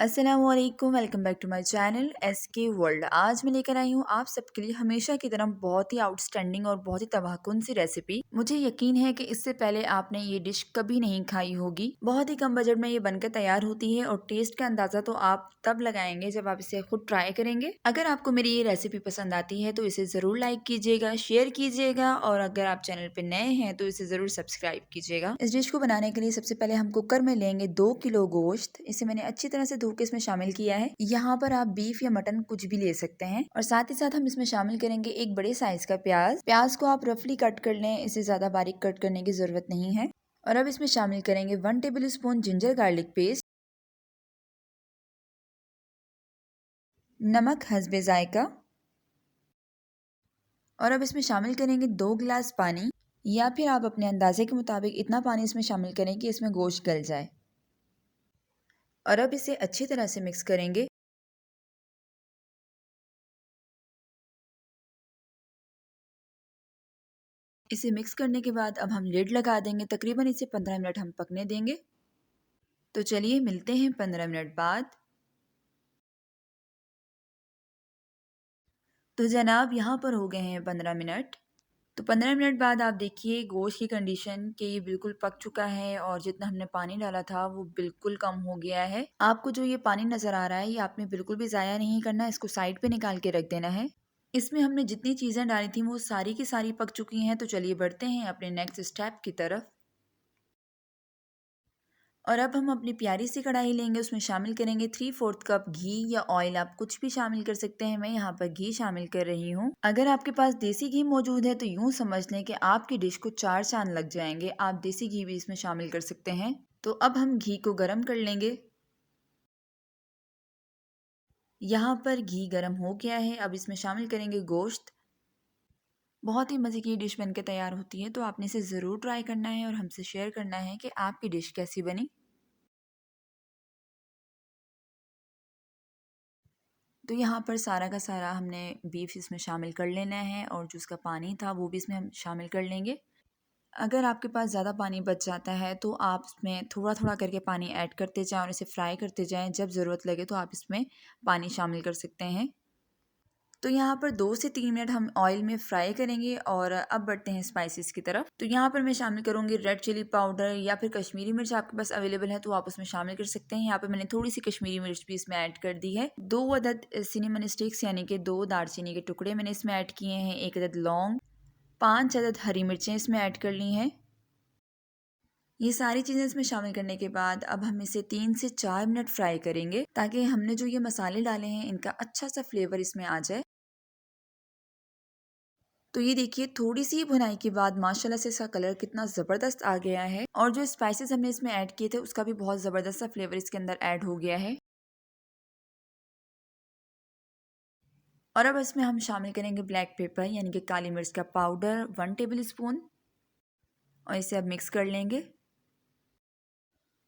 अस्सलामुअलैकुम, welcome back to my channel SK world. आज मैं लेकर आई हूँ आप सबके लिए हमेशा की तरह बहुत ही आउटस्टैंडिंग और बहुत ही तबाहकुन सी रेसिपी। मुझे यकीन है कि इससे पहले आपने ये डिश कभी नहीं खाई होगी। बहुत ही कम बजट में ये बनकर तैयार होती है और टेस्ट का अंदाजा तो आप तब लगाएंगे जब आप इसे खुद ट्राई करेंगे। अगर आपको मेरी ये रेसिपी पसंद आती है तो इसे जरूर लाइक कीजिएगा, शेयर कीजिएगा और अगर आप चैनल पे नए हैं तो इसे जरूर सब्सक्राइब कीजिएगा। इस डिश को बनाने के लिए सबसे पहले हम कुकर में लेंगे 2 किलो गोश्त। इसे मैंने अच्छी तरह से धो के इसमें शामिल किया है। यहाँ पर आप बीफ या मटन कुछ भी ले सकते हैं और साथ ही साथ हम इसमें शामिल करेंगे एक बड़े साइज का प्याज। प्याज को आप रफली कट कर लें, इसे ज्यादा बारीक कट करने की जरूरत नहीं है। और अब इसमें शामिल करेंगे 1 table spoon ginger garlic paste, नमक हस्बे जायका और अब इसमें शामिल करेंगे 2 गिलास पानी या फिर आप अपने अंदाजे के मुताबिक इतना पानी इसमें शामिल करें कि इसमें गोश्त गल जाए। और अब इसे अच्छी तरह से मिक्स करेंगे। इसे मिक्स करने के बाद अब हम लिड लगा देंगे। तकरीबन इसे 15 मिनट हम पकने देंगे। तो चलिए मिलते हैं 15 मिनट बाद। तो जनाब यहाँ पर हो गए हैं 15 मिनट। तो 15 मिनट बाद आप देखिए गोश्त की कंडीशन कि ये बिल्कुल पक चुका है और जितना हमने पानी डाला था वो बिल्कुल कम हो गया है। आपको जो ये पानी नज़र आ रहा है ये आपने बिल्कुल भी ज़ाया नहीं करना है, इसको साइड पे निकाल के रख देना है। इसमें हमने जितनी चीज़ें डाली थी वो सारी की सारी पक चुकी हैं। तो चलिए बढ़ते हैं अपने नेक्स्ट स्टेप की तरफ। और अब हम अपनी प्यारी सी कढ़ाई लेंगे, उसमें शामिल करेंगे 3/4 कप घी या ऑयल, आप कुछ भी शामिल कर सकते हैं। मैं यहाँ पर घी शामिल कर रही हूँ। अगर आपके पास देसी घी मौजूद है तो यूँ समझ लें कि आपकी डिश को 4 चांद लग जाएंगे। आप देसी घी भी इसमें शामिल कर सकते हैं। तो अब हम घी को गर्म कर लेंगे। यहाँ पर घी गर्म हो गया है। अब इसमें शामिल करेंगे गोश्त। बहुत ही मज़े की डिश बनकर तैयार होती है, तो आपने इसे ज़रूर ट्राई करना है और हमसे शेयर करना है कि आपकी डिश कैसी बनी। तो यहाँ पर सारा का सारा हमने बीफ इसमें शामिल कर लेना है और जो उसका पानी था वो भी इसमें हम शामिल कर लेंगे। अगर आपके पास ज़्यादा पानी बच जाता है तो आप इसमें थोड़ा थोड़ा करके पानी ऐड करते जाएं और इसे फ्राई करते जाएं। जब ज़रूरत लगे तो आप इसमें पानी शामिल कर सकते हैं। तो यहाँ पर 2 से 3 मिनट हम ऑयल में फ्राई करेंगे और अब बढ़ते हैं स्पाइसेस की तरफ। तो यहाँ पर मैं शामिल करूँगी रेड चिली पाउडर या फिर कश्मीरी मिर्च आपके पास अवेलेबल है तो आप उसमें शामिल कर सकते हैं। यहाँ पर मैंने थोड़ी सी कश्मीरी मिर्च भी इसमें ऐड कर दी है। 2 अदद सिनेमन स्टिक्स यानी कि 2 दालचीनी के टुकड़े मैंने इसमें ऐड किए हैं। 1 अदद लौंग, 5 अदद हरी मिर्चें इसमें ऐड कर ली हैं। ये सारी चीज़ें इसमें शामिल करने के बाद अब हम इसे 3 से 4 मिनट फ्राई करेंगे ताकि हमने जो ये मसाले डाले हैं इनका अच्छा सा फ्लेवर इसमें आ जाए। तो ये देखिए थोड़ी सी भुनाई के बाद माशाल्लाह से इसका कलर कितना ज़बरदस्त आ गया है और जो स्पाइसेस हमने इसमें ऐड किए थे उसका भी बहुत ज़बरदस्त सा फ्लेवर इसके अंदर ऐड हो गया है। और अब इसमें हम शामिल करेंगे ब्लैक पेपर यानी कि काली मिर्च का पाउडर 1 टेबल स्पून और इसे अब मिक्स कर लेंगे।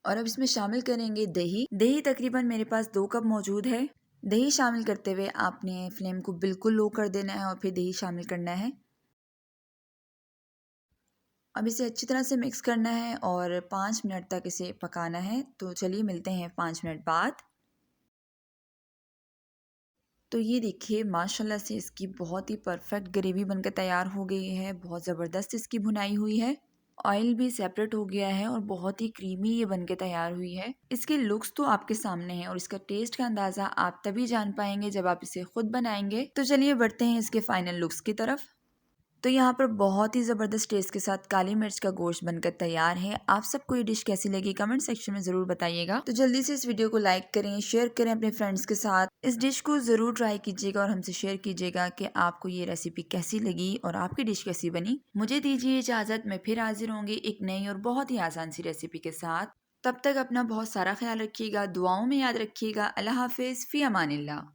और अब इसमें शामिल करेंगे दही। दही तकरीबन मेरे पास 2 कप मौजूद है। दही शामिल करते हुए आपने फ्लेम को बिल्कुल लो कर देना है और फिर दही शामिल करना है। अब इसे अच्छी तरह से मिक्स करना है और 5 मिनट तक इसे पकाना है। तो चलिए मिलते हैं 5 मिनट बाद। तो ये देखिए माशाल्लाह से इसकी बहुत ही परफेक्ट ग्रेवी बनकर तैयार हो गई है। बहुत ज़बरदस्त इसकी भुनाई हुई है। ऑयल भी सेपरेट हो गया है और बहुत ही क्रीमी ये बनके तैयार हुई है। इसके लुक्स तो आपके सामने हैं और इसका टेस्ट का अंदाज़ा आप तभी जान पाएंगे जब आप इसे खुद बनाएंगे। तो चलिए बढ़ते हैं इसके फाइनल लुक्स की तरफ। तो यहाँ पर बहुत ही ज़बरदस्त टेस्ट के साथ काली मिर्च का गोश्त बनकर तैयार है। आप सबको ये डिश कैसी लगी कमेंट सेक्शन में ज़रूर बताइएगा। तो जल्दी से इस वीडियो को लाइक करें, शेयर करें अपने फ्रेंड्स के साथ। इस डिश को ज़रूर ट्राई कीजिएगा और हमसे शेयर कीजिएगा कि आपको ये रेसिपी कैसी लगी और आपकी डिश कैसी बनी। मुझे दीजिए इजाज़त, मैं फिर हाजिर होंगी एक नई और बहुत ही आसान सी रेसिपी के साथ। तब तक अपना बहुत सारा ख्याल रखिएगा, दुआओं में याद रखिएगा। अल्लाह हाफिज़, फ़ी अमानिल्लाह।